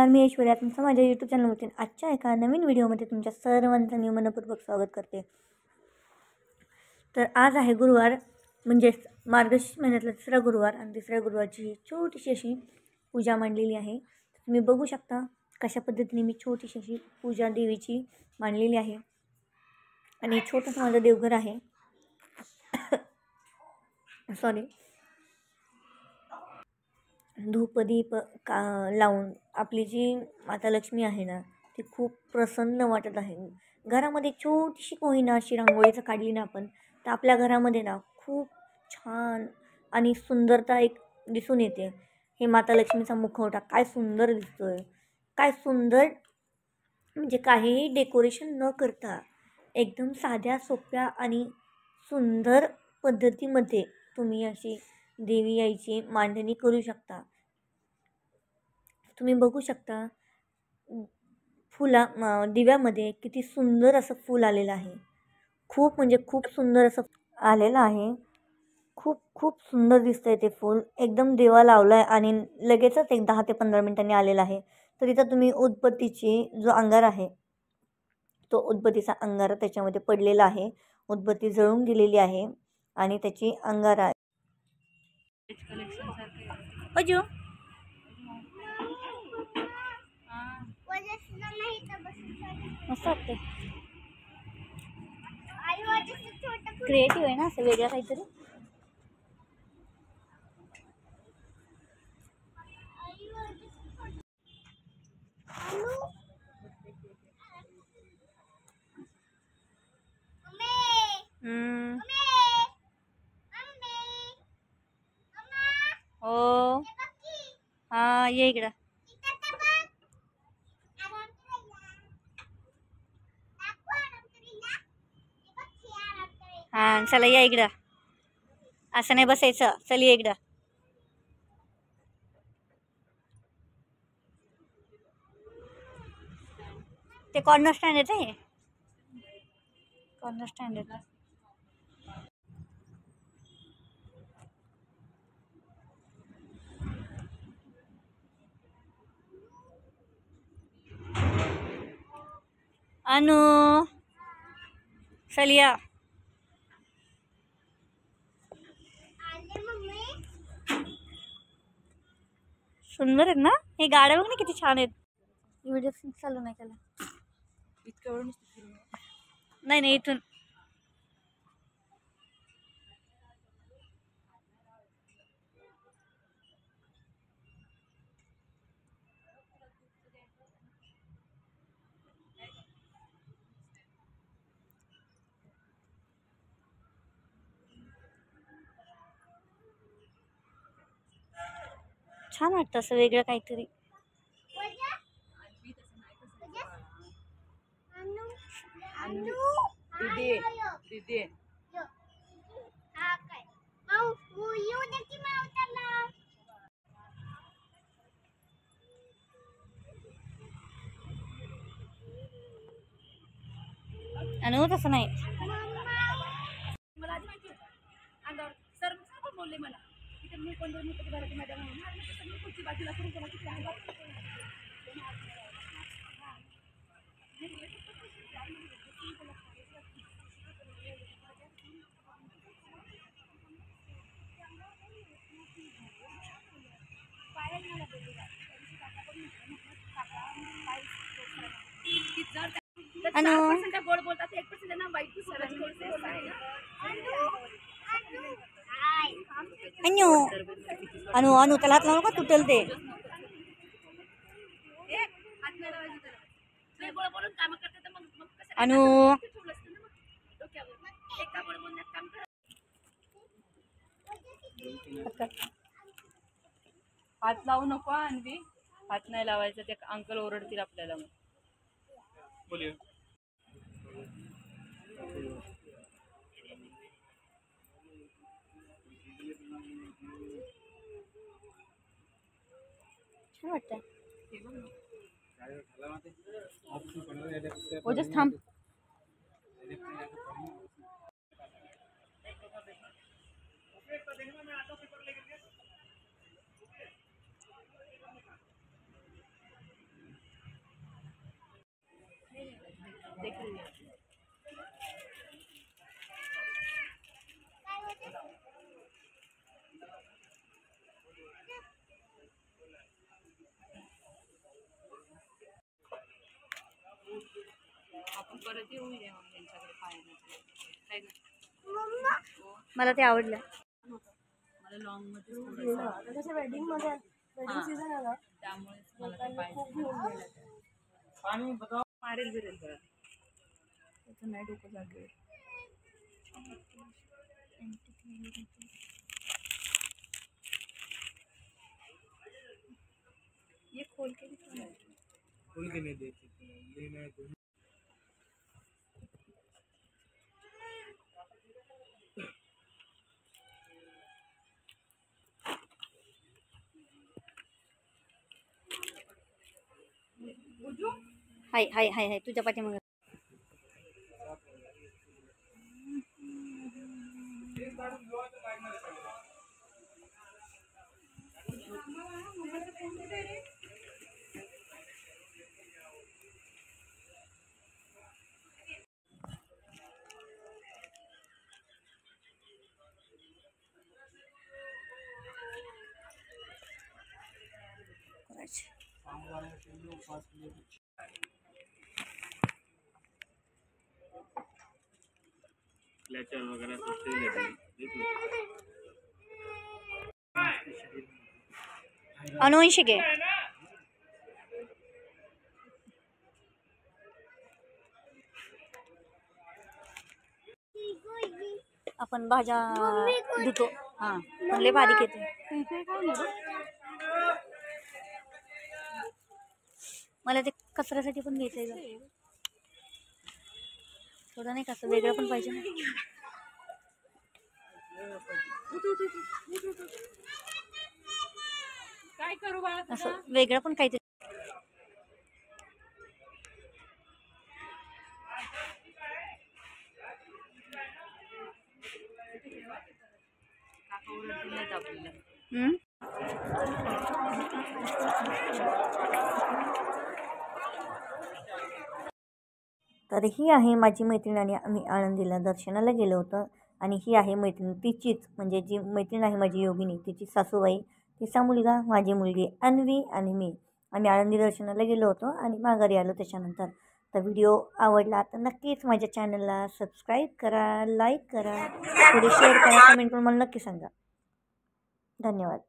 नमस्कार, मी ऐश्वर्या तुमचं माझ्या यूट्यूब चॅनलवरती आजच्या एका नवीन व्हिडिओमध्ये तुमच्या सर्वांचं मी मनपूर्वक स्वागत करते. तर आज आहे गुरुवार, म्हणजेच मार्गशीर्ष महिन्यातला तिसरा गुरुवार आणि तिसऱ्या गुरुवारची छोटीशी अशी पूजा मांडलेली आहे. तुम्ही बघू शकता कशा पद्धतीने मी छोटीशी अशी पूजा देवीची मांडलेली आहे. आणि छोटंसं माझं देवघर आहे. सॉरी, धूपदीप लावून आपली जी माता लक्ष्मी आहे ना, ती खूप प्रसन्न वाटत आहे. घरामध्ये छोटीशी होईना अशी रांगोळीचं काढली ना आपण, तर आपल्या घरामध्ये ना खूप छान आणि सुंदरता एक दिसून येते. हे माता लक्ष्मीचा मुखवटा काय सुंदर दिसतोय, काय सुंदर, म्हणजे काहीही डेकोरेशन न करता एकदम साध्या सोप्या आणि सुंदर पद्धतीमध्ये तुम्ही अशी देवी आईची मांडणी करू शकता. तुम्ही बघू शकता दिव्यामध्ये किती सुंदर असं फूल आलेलं आहे. खूप म्हणजे खूप सुंदर असं आलेलं आहे. खूप खूप सुंदर दिसतंय ते फूल. एकदम देवा लावलं आहे आणि लगेचच एक 10 ते 15 मिनिटांनी आलेलं आहे. तर इथं तुम्ही उदबत्तीची जो अंगार आहे, तो उदबत्तीचा अंगार त्याच्यामध्ये पडलेला आहे. उदबत्ती जळून गेलेली आहे आणि त्याची अंगारा अजू मस्त वाटते. क्रिएटिव्ह आहे ना, असं वेगळं काहीतरी. हो, हा, ये इकडं. हां, चला या इकडं. असं नाही बसायचं, चल ये इकडं. ते कॉर्नर स्टँड येतं, हे कॉर्नर स्टँड येतं. अनु, चल या. सुंदर आहेत ना हे गाड्या, बघ ना किती छान आहेत. व्हिडिओ चालू नाही त्याला, इतकं नाही नाही इथून. छान वाटतं असं वेगळं काहीतरी. अनु तसं नाही. सर बोलले मला की मी 15 मिनिटं घराच्या मॅडम म्हणून पुढची बाजूला करून कोणाची गोड बोलतात 1% ना वाईट अनु अनु अनु त्याला हात लावू नका, तुटेल ते. अनु हात लावू नको अन्वी, हात नाही लावायचा, ते अंकल ओरडतील आपल्याला. छान वाटतं. ओजस थांब. आपण परत येऊ यांच्याकडे पाहायला. मला ते आवडलं. मला लॉंग मध्ये वेडिंग सीझन आला त्यामुळे मला ते पाहिजे. मारेल बिरेल बरं त्याचं नाही डोकं जागेवर. ये खोल के नहीं देती हाय हाय हाय हाय तुझ्या पाठीमागे. क्लचर वगैरह सब सही अनुवंशिक आहे. आपण भाज्या धुतो. हां पण लय बारीक येते. मला ते कचऱ्यासाठी पण घ्यायचंय का थोडं, नाही कसं वेगळं पण पाहिजे ना. काय करू बाळा असं वेगळं पण काहीतरी. तर ही आहे माझी मैत्रीण आणि आम्ही आळंदीला दर्शनाला गेलो होतो. आणि ही आहे मैत्रीण तिचीच, म्हणजे जी मैत्रीण आहे माझी योगिनी, तिची सासूबाई, तिचा मुलगा, माझी मुलगी अन्वी आणि मी. आम्ही आळंदी दर्शनाला गेलो होतो आणि माघारी आलो त्याच्यानंतर. तर व्हिडिओ आवडला तर नक्कीच माझ्या चॅनलला सबस्क्राईब करा, लाईक करा, थोडी शेअर करा, कमेंट करून मला नक्की सांगा. धन्यवाद.